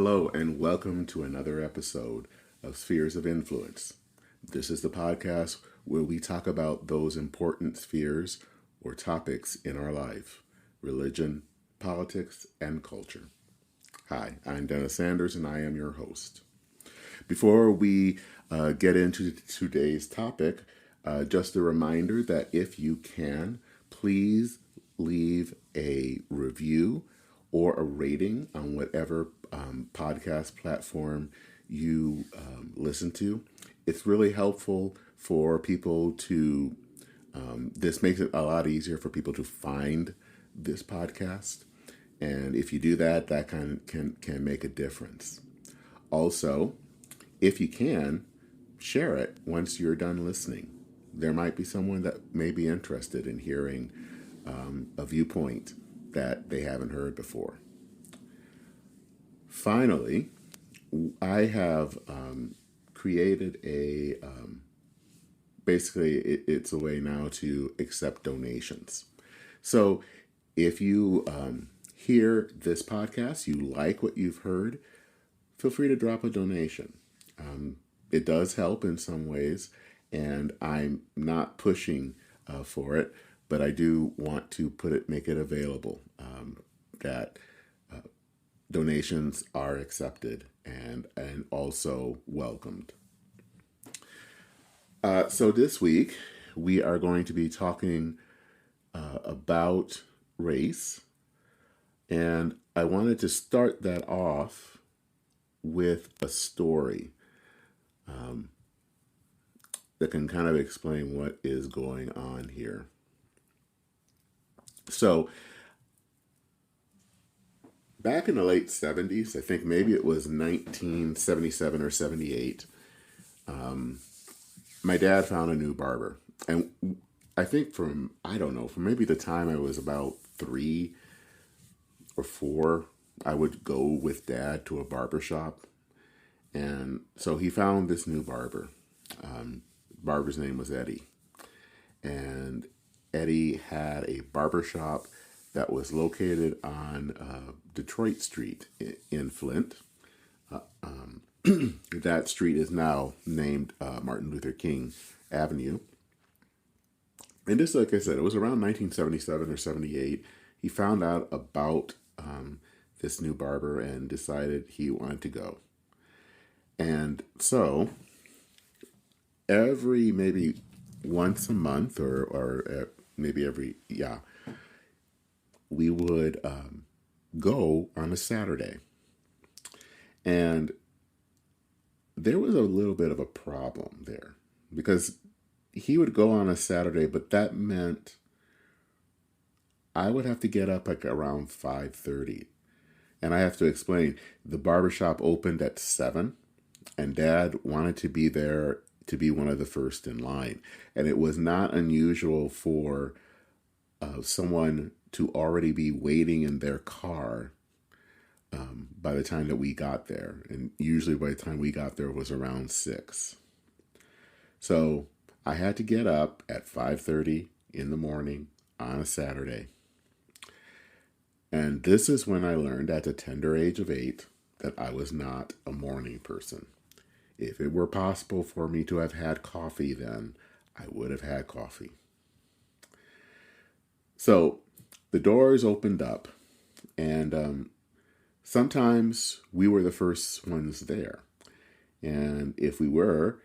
Hello, and welcome to another episode of Spheres of Influence. This is the podcast where we talk about those important spheres or topics in our life: religion, politics, and culture. Hi, I'm Dennis Sanders, and I am your host. Before we get into today's topic, just a reminder that if you can, please leave a review or a rating on whatever podcast platform you listen to. It's really helpful for people to, this makes it a lot easier for people to find this podcast. And if you do that, that can make a difference. Also, if you can, share it once you're done listening. There might be someone that may be interested in hearing a viewpoint that they haven't heard before. Finally, I have created basically it's a way now to accept donations. So if you hear this podcast, you like what you've heard, feel free to drop a donation. It does help in some ways, and I'm not pushing for it, but I do want to make it available that donations are accepted and also welcomed. So this week we are going to be talking about race, and I wanted to start that off with a story that can kind of explain what is going on here. So, back in the late 70s, I think maybe it was 1977 or 78, my dad found a new barber. And I think from maybe the time I was about 3 or 4, I would go with Dad to a barber shop. And so he found this new barber. Barber's name was Eddie. And Eddie had a barber shop that was located on Detroit Street in Flint. That street is now named Martin Luther King Avenue. And just like I said, it was around 1977 or 78. He found out about this new barber and decided he wanted to go. And so every maybe once a month or maybe we would go on a Saturday. And there was a little bit of a problem there because he would go on a Saturday, but that meant I would have to get up like around 5:30. And I have to explain, the barbershop opened at 7, and Dad wanted to be there to be one of the first in line. And it was not unusual for someone to already be waiting in their car by the time that we got there. And usually by the time we got there, it was around 6. So I had to get up at 5:30 in the morning on a Saturday. And this is when I learned at the tender age of 8 that I was not a morning person. If it were possible for me to have had coffee then, I would have had coffee. So the doors opened up, and sometimes we were the first ones there. And if we were,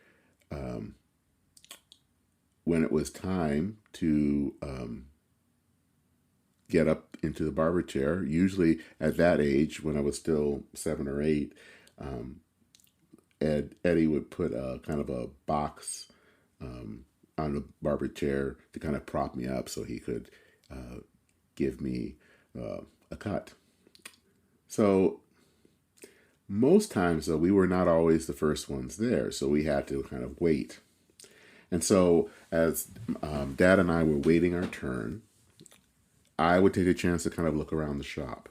when it was time to get up into the barber chair, usually at that age, when I was still 7 or 8, Eddie would put a kind of a box on the barber chair to kind of prop me up so he could give me a cut. So most times, though, we were not always the first ones there, so we had to kind of wait. And so as Dad and I were waiting our turn, I would take a chance to kind of look around the shop.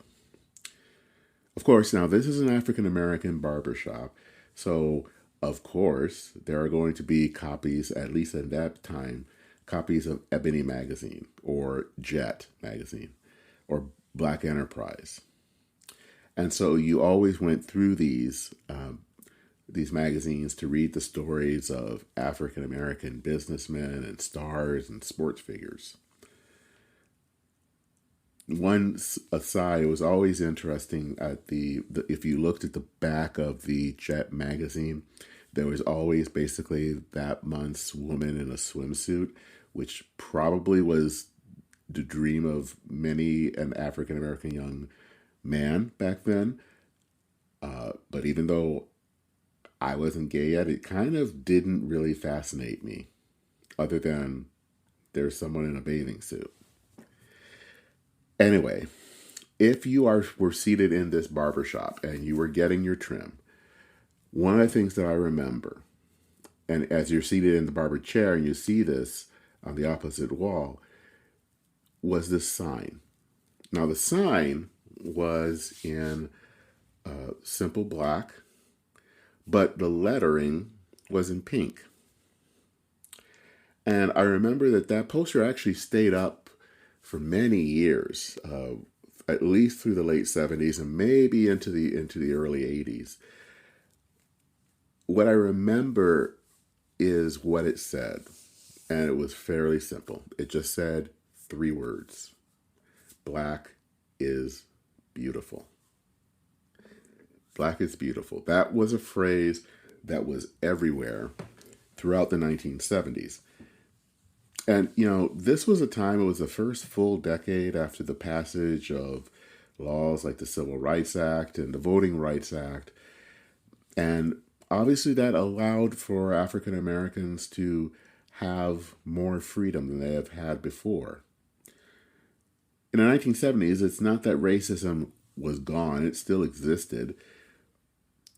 Of course, now this is an African-American barber shop, so of course there are going to be copies, at least at that time, copies of Ebony magazine or Jet magazine or Black Enterprise. And so you always went through these magazines to read the stories of African American businessmen and stars and sports figures. One aside, it was always interesting at the if you looked at the back of the Jet magazine, there was always basically that month's woman in a swimsuit, which probably was the dream of many an African American young man back then. But even though I wasn't gay yet, it kind of didn't really fascinate me, other than there's someone in a bathing suit. Anyway, if you were seated in this barbershop and you were getting your trim, one of the things that I remember, and as you're seated in the barber chair and you see this on the opposite wall, was this sign. Now, the sign was in simple black, but the lettering was in pink. And I remember that poster actually stayed up for many years, at least through the late 70s and maybe into the early 80s. What I remember is what it said, and it was fairly simple. It just said 3 words: Black is beautiful. Black is beautiful. That was a phrase that was everywhere throughout the 1970s. And, this was a time, it was the first full decade after the passage of laws like the Civil Rights Act and the Voting Rights Act. And obviously that allowed for African Americans to have more freedom than they have had before. In the 1970s, it's not that racism was gone, it still existed.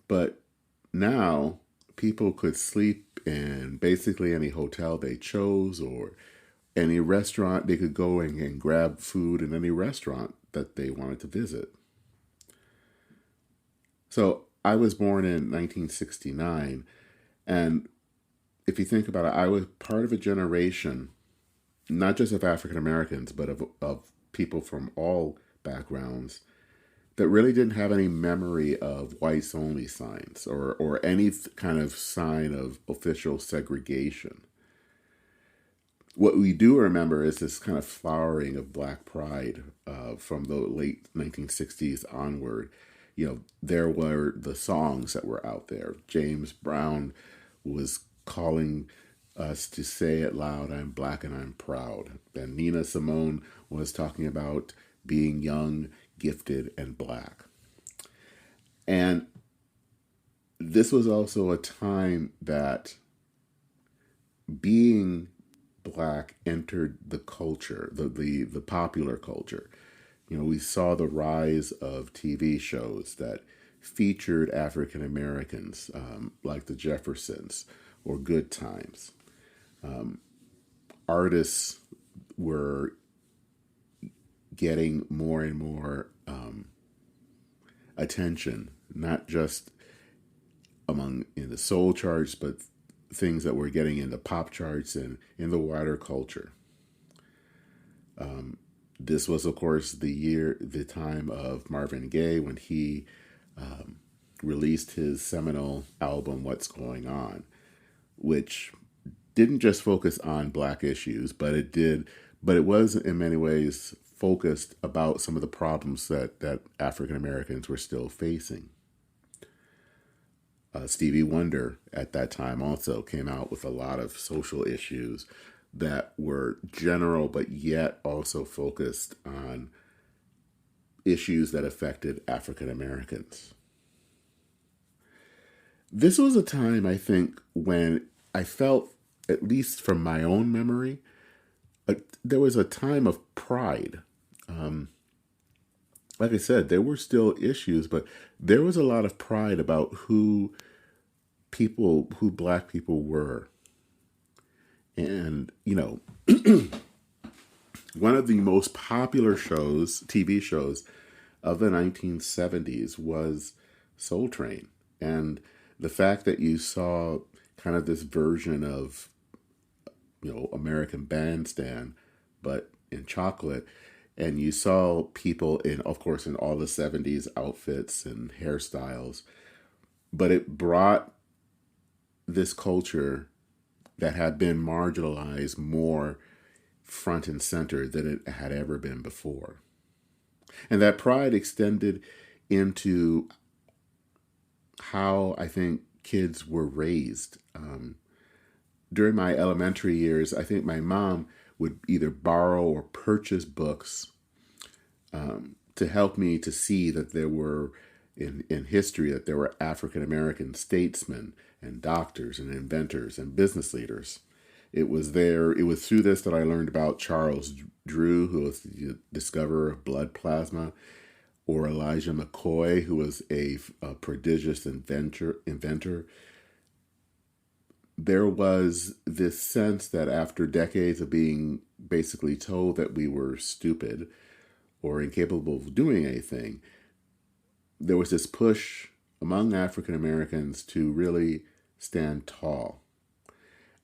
But now people could sleep in basically any hotel they chose, or any restaurant. They could go and grab food in any restaurant that they wanted to visit. So I was born in 1969, and if you think about it, I was part of a generation, not just of African Americans, but of people from all backgrounds, that really didn't have any memory of whites only signs or any kind of sign of official segregation. What we do remember is this kind of flowering of Black pride from the late 1960s onward. There were the songs that were out there. James Brown was calling us to say it loud, I'm Black and I'm proud. And Nina Simone was talking about being young, gifted, and Black. And this was also a time that being Black entered the culture, the popular culture. We saw the rise of TV shows that featured African Americans, like The Jeffersons or Good Times. Artists were getting more and more attention, not just in the soul charts, but things that were getting in the pop charts and in the wider culture. This was, of course, the time of Marvin Gaye, when he released his seminal album, What's Going On, which didn't just focus on Black issues, but it was in many ways focused about some of the problems that African Americans were still facing. Stevie Wonder at that time also came out with a lot of social issues that were general, but yet also focused on issues that affected African Americans. This was a time, I think, when I felt, at least from my own memory, there was a time of pride. Like I said, there were still issues, but there was a lot of pride about who Black people were. And, one of the most popular TV shows of the 1970s was Soul Train. And the fact that you saw kind of this version of, American Bandstand, but in chocolate, And you saw people in, of course, in all the 70s outfits and hairstyles, but it brought this culture that had been marginalized more front and center than it had ever been before. And that pride extended into how I think kids were raised. During my elementary years, I think my mom would either borrow or purchase books to help me to see that there were, in history, that there were African American statesmen and doctors and inventors and business leaders. It was through this that I learned about Charles Drew, who was the discoverer of blood plasma, or Elijah McCoy, who was a prodigious inventor. There was this sense that after decades of being basically told that we were stupid or incapable of doing anything, there was this push among African Americans to really stand tall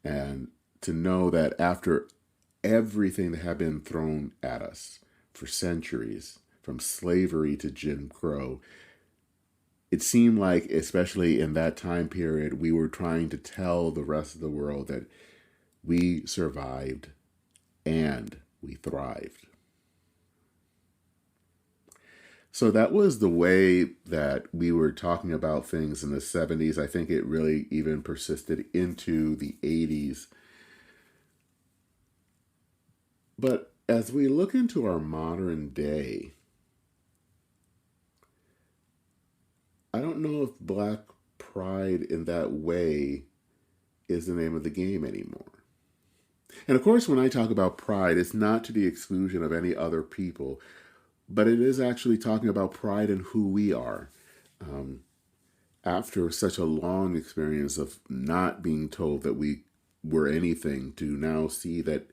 and to know that after everything that had been thrown at us for centuries, from slavery to Jim Crow, it seemed like, especially in that time period, we were trying to tell the rest of the world that we survived and we thrived. So that was the way that we were talking about things in the 70s. I think it really even persisted into the 80s. But as we look into our modern day, I don't know if Black pride in that way is the name of the game anymore. And of course, when I talk about pride, it's not to the exclusion of any other people, but it is actually talking about pride in who we are. After such a long experience of not being told that we were anything, to now see that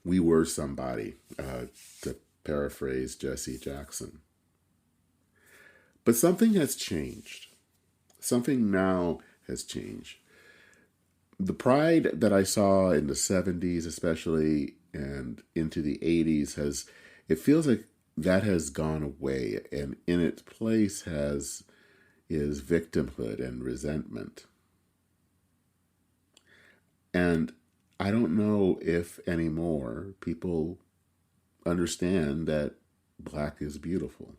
we were somebody, to paraphrase Jesse Jackson. But something has changed. Something now has changed. The pride that I saw in the 70s especially and into the 80s it feels like that has gone away, and in its place is victimhood and resentment. And I don't know if anymore people understand that Black is beautiful.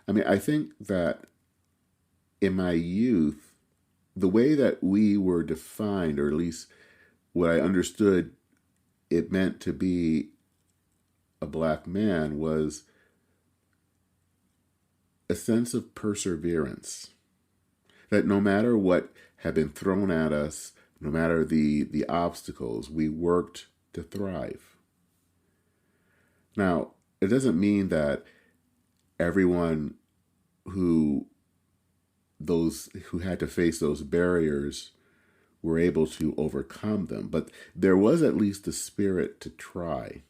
I mean, I think that in my youth, the way that we were defined, or at least what I understood it meant to be a Black man, was a sense of perseverance. That no matter what had been thrown at us, no matter the obstacles, we worked to thrive. Now, it doesn't mean that everyone who had to face those barriers were able to overcome them, but there was at least the spirit to try.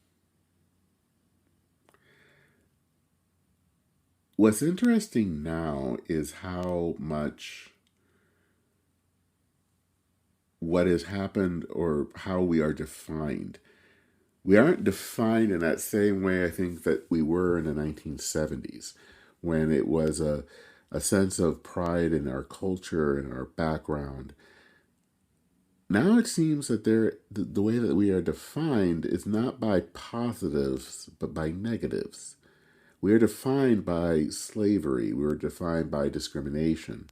What's interesting now is how much what has happened, or how we are defined. We aren't defined in that same way, I think, that we were in the 1970s, when it was a sense of pride in our culture and our background. Now it seems that the way that we are defined is not by positives, but by negatives. We are defined by slavery. We are defined by discrimination.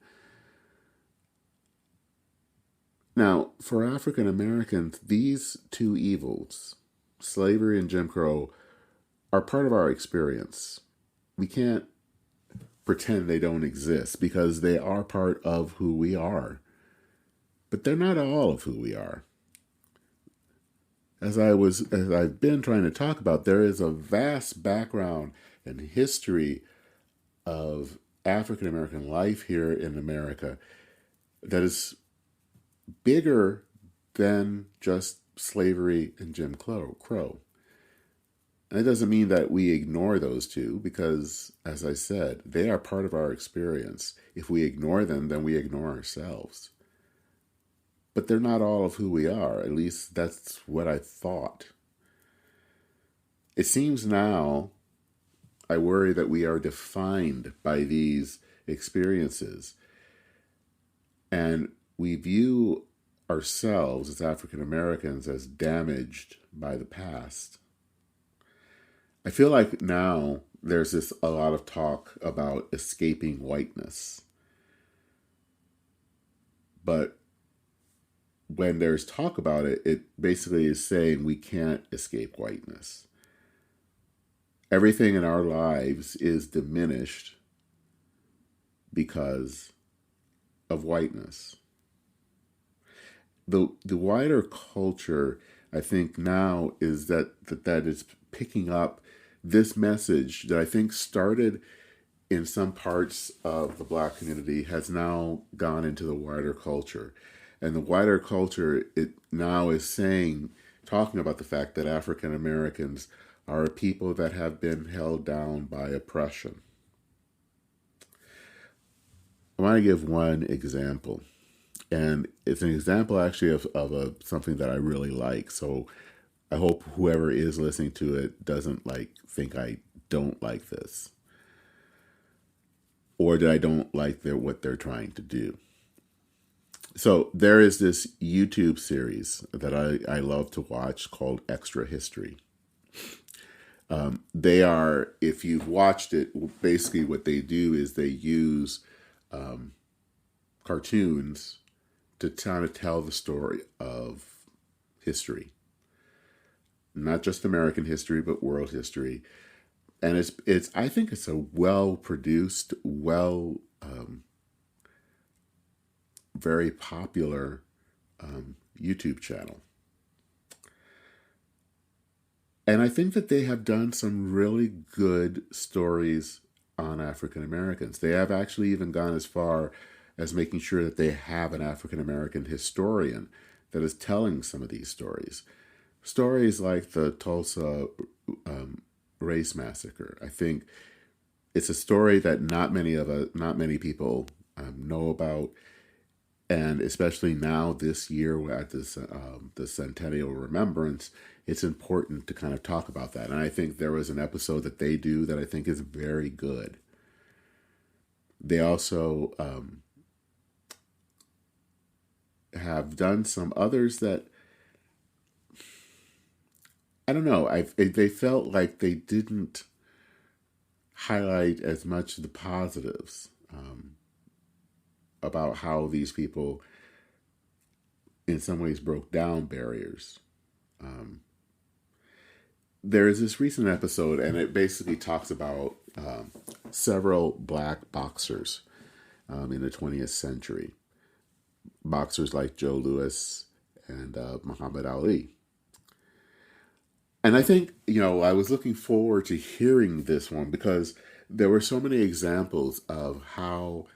Now, for African Americans, these two evils, slavery and Jim Crow, are part of our experience. We can't pretend they don't exist, because they are part of who we are. But they're not all of who we are. As I've been trying to talk about, there is a vast background and history of African American life here in America that is bigger than just slavery and Jim Crow. And it doesn't mean that we ignore those two, because, as I said, they are part of our experience. If we ignore them, then we ignore ourselves. But they're not all of who we are. At least that's what I thought. It seems now, I worry that we are defined by these experiences, and we view ourselves as African Americans as damaged by the past. I feel like now there's a lot of talk about escaping whiteness. But when there's talk about it, it basically is saying we can't escape whiteness. Everything in our lives is diminished because of whiteness. The wider culture, I think now, is that is picking up this message that I think started in some parts of the Black community, has now gone into the wider culture. And the wider culture, it now is talking about the fact that African Americans are a people that have been held down by oppression. I want to give one example. And it's an example actually of something that I really like. So I hope whoever is listening to it doesn't think I don't like this, or that I don't like what they're trying to do. So there is this YouTube series that I love to watch called Extra History. They are, if you've watched it, basically what they do is they use cartoons to kind of tell the story of history. Not just American history, but world history. And it's I think it's a well-produced, very popular YouTube channel. And I think that they have done some really good stories on African Americans. They have actually even gone as far as making sure that they have an African American historian that is telling some of these stories. Stories like the Tulsa race massacre. I think it's a story that not many people know about, and especially now this year at this the centennial remembrance, it's important to kind of talk about that. And I think there was an episode that they do that I think is very good. They also have done some others that I don't know. They felt like they didn't highlight as much the positives about how these people, in some ways, broke down barriers. There is this recent episode, and it basically talks about several Black boxers in the 20th century. Boxers like Joe Louis and Muhammad Ali. And I think, I was looking forward to hearing this one because there were so many examples of how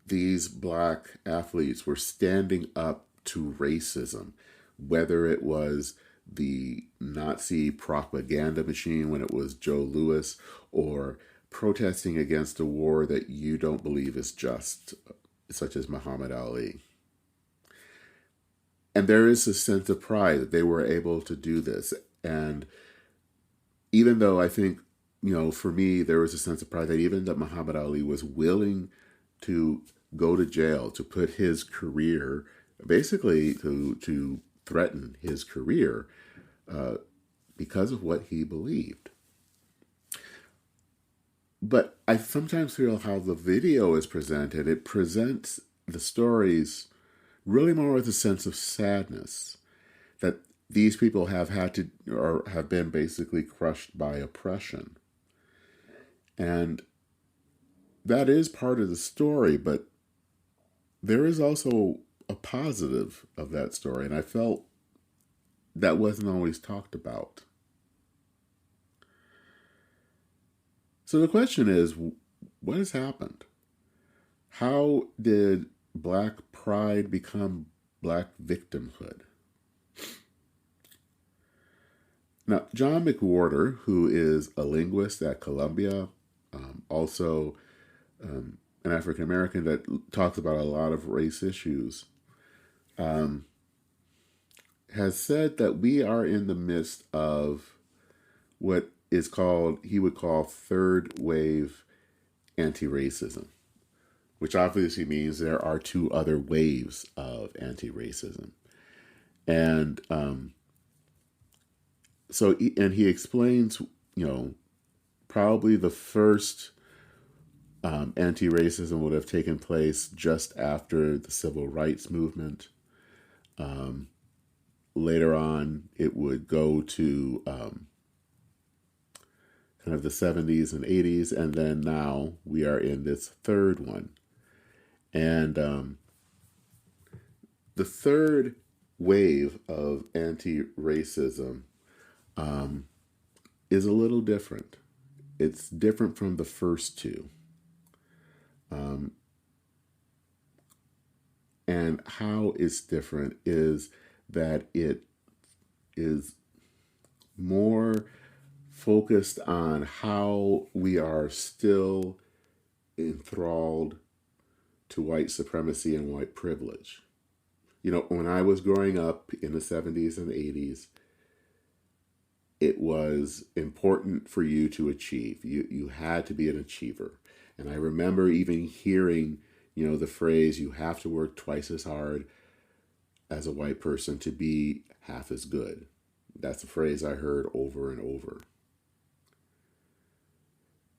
these Black athletes were standing up to racism, whether it was the Nazi propaganda machine when it was Joe Louis, or protesting against a war that you don't believe is just, such as Muhammad Ali. And there is a sense of pride that they were able to do this. And even though I think, for me, there was a sense of pride that even that Muhammad Ali was willing to go to jail, to put his career, basically to threaten his career because of what he believed. But I sometimes feel how the video is presented, it presents the stories really more with a sense of sadness, that these people have had to, or have been basically crushed by oppression. And that is part of the story, but there is also a positive of that story. And I felt that wasn't always talked about. So the question is, what has happened? How did Black pride become Black victimhood? Now, John McWhorter, who is a linguist at Columbia, also an African American that talks about a lot of race issues, has said that we are in the midst of what is called, he would call third wave anti-racism, which obviously means there are two other waves of anti-racism. And and he explains, probably the first anti-racism would have taken place just after the civil rights movement. Later on, it would go to kind of the 70s and 80s, and then now we are in this third one. And the third wave of anti-racism is a little different. It's different from the first two. And how it's different is that it is more focused on how we are still enthralled to white supremacy and white privilege. When I was growing up in the 70s and 80s, it was important for you to achieve. You had to be an achiever. And I remember even hearing, the phrase, you have to work twice as hard as a white person to be half as good. That's a phrase I heard over and over.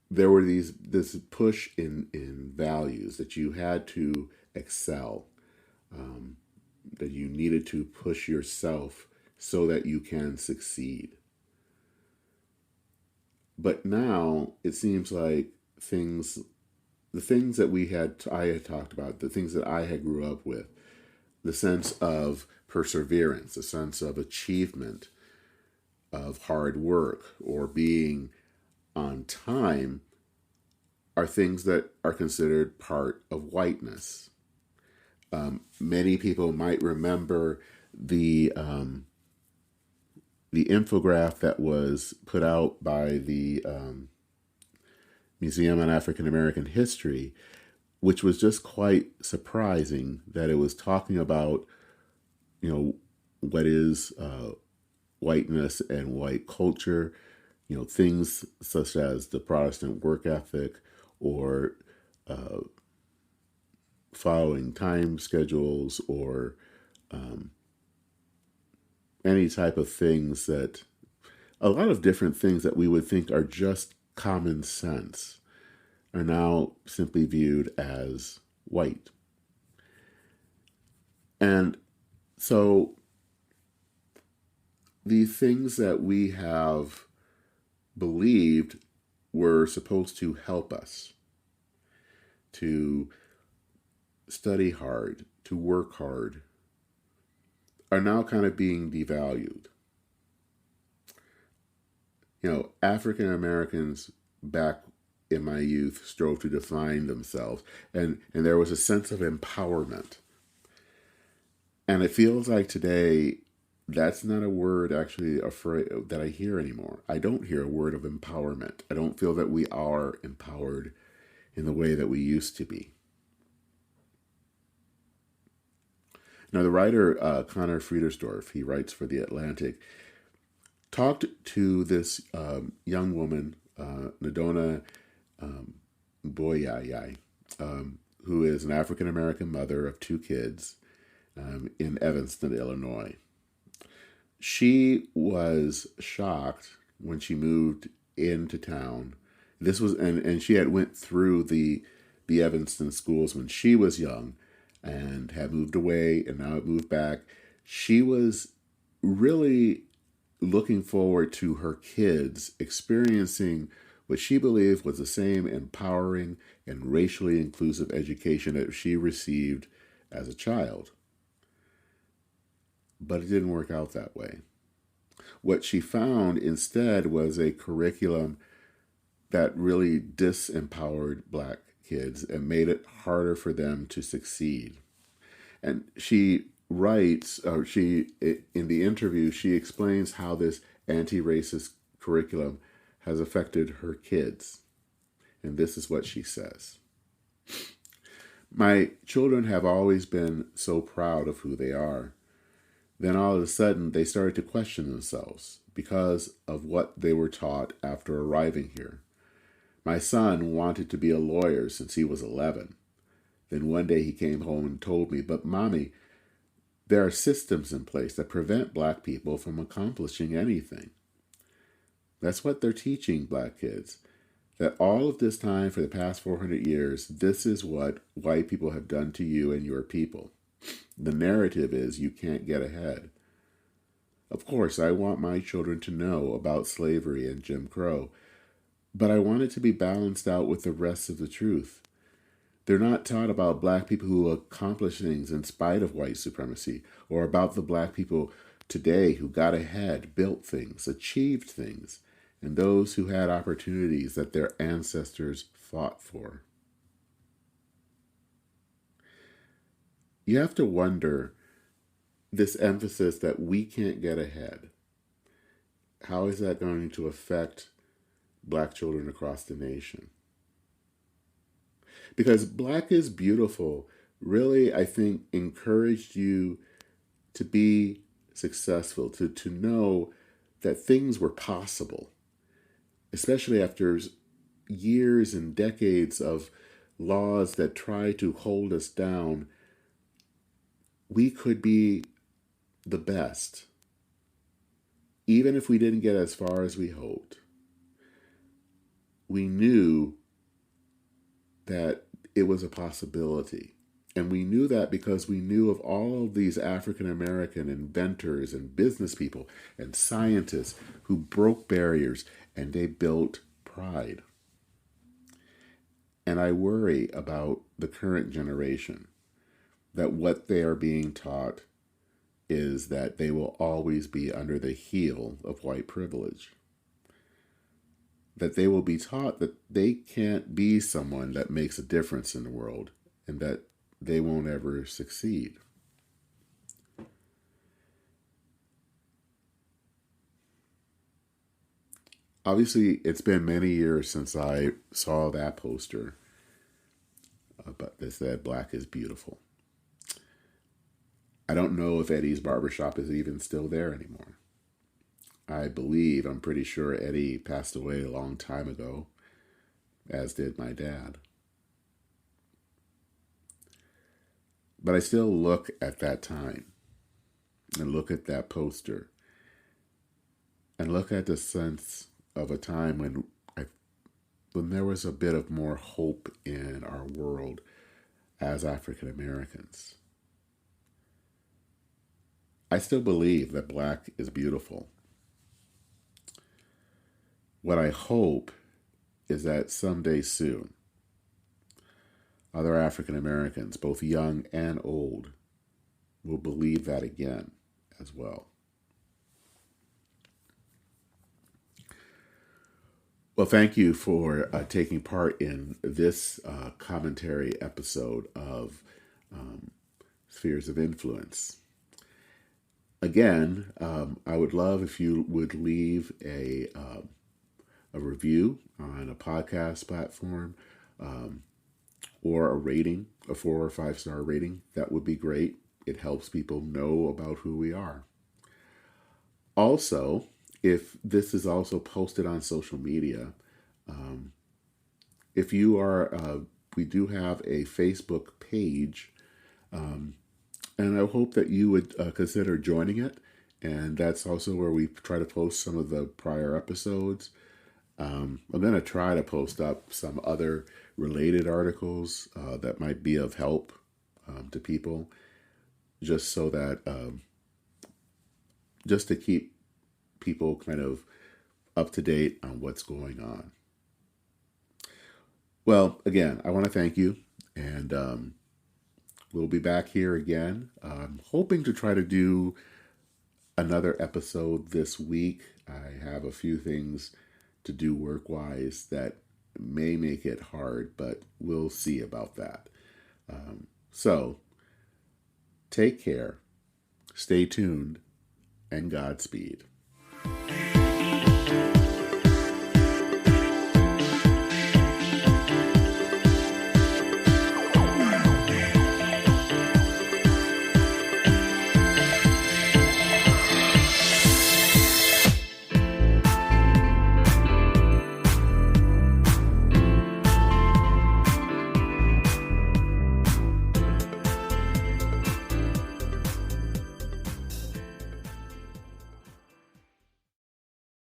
There were this push in values that you had to excel, that you needed to push yourself so that you can succeed. But now it seems like the things that I had talked about, the things that I had grew up with, the sense of perseverance, the sense of achievement, of hard work, or being on time, are things that are considered part of whiteness. Many people might remember the infographic that was put out by the Museum on African American History, which was just quite surprising that it was talking about, what is whiteness and white culture, things such as the Protestant work ethic, or following time schedules, or any type of things a lot of different things that we would think are just common sense are now simply viewed as white. And so the things that we have believed were supposed to help us to study hard, to work hard, are now kind of being devalued. African Americans back in my youth strove to define themselves, and there was a sense of empowerment. And it feels like today that's not a word actually that I hear anymore. I don't hear a word of empowerment. I don't feel that we are empowered in the way that we used to be. Now, the writer Connor Friedersdorf, he writes for The Atlantic, talked to this young woman, Nadona Boyayai, who is an African-American mother of 2 kids in Evanston, Illinois. She was shocked when she moved into town. This was, and she had went through the Evanston schools when she was young and had moved away and now had moved back. She was really looking forward to her kids experiencing what she believed was the same empowering and racially inclusive education that she received as a child. But it didn't work out that way. What she found instead was a curriculum that really disempowered Black kids and made it harder for them to succeed. And she writes, in the interview, she explains how this anti-racist curriculum has affected her kids. And this is what she says. My children have always been so proud of who they are. Then all of a sudden, they started to question themselves because of what they were taught after arriving here. My son wanted to be a lawyer since he was 11. Then one day he came home and told me, "But Mommy, there are systems in place that prevent black people from accomplishing anything." That's what they're teaching black kids. That all of this time for the past 400 years, this is what white people have done to you and your people. The narrative is you can't get ahead. Of course, I want my children to know about slavery and Jim Crow, but I want it to be balanced out with the rest of the truth. They're not taught about black people who accomplish things in spite of white supremacy, or about the black people today who got ahead, built things, achieved things, and those who had opportunities that their ancestors fought for. You have to wonder, this emphasis that we can't get ahead, how is that going to affect black children across the nation? Because Black is Beautiful really, I think, encouraged you to be successful, to know that things were possible, especially after years and decades of laws that try to hold us down. We could be the best, even if we didn't get as far as we hoped. We knew that it was a possibility. And we knew that because we knew of all of these African American inventors and business people and scientists who broke barriers and they built pride. And I worry about the current generation, that what they are being taught is that they will always be under the heel of white privilege. That they will be taught that they can't be someone that makes a difference in the world and that they won't ever succeed. Obviously, it's been many years since I saw that poster, but that said, Black is Beautiful. I don't know if Eddie's barbershop is even still there anymore. I'm pretty sure Eddie passed away a long time ago, as did my dad. But I still look at that time and look at that poster and look at the sense of a time when there was a bit of more hope in our world as African Americans. I still believe that Black is beautiful. What I hope is that someday soon, other African Americans, both young and old, will believe that again as well. Well, thank you for taking part in this commentary episode of Spheres of Influence. Again, I would love if you would leave a review on a podcast platform or a rating, a 4 or 5 star rating. That would be great. It helps people know about who we are. Also, if this is also posted on social media, if you are, we do have a Facebook page, and I hope that you would consider joining it. And that's also where we try to post some of the prior episodes. I'm going to try to post up some other related articles that might be of help to people, just so that, just to keep people kind of up to date on what's going on. Well, again, I want to thank you, and we'll be back here again. I'm hoping to try to do another episode this week. I have a few things to do work-wise that may make it hard, but we'll see about that. So, take care, stay tuned, and Godspeed.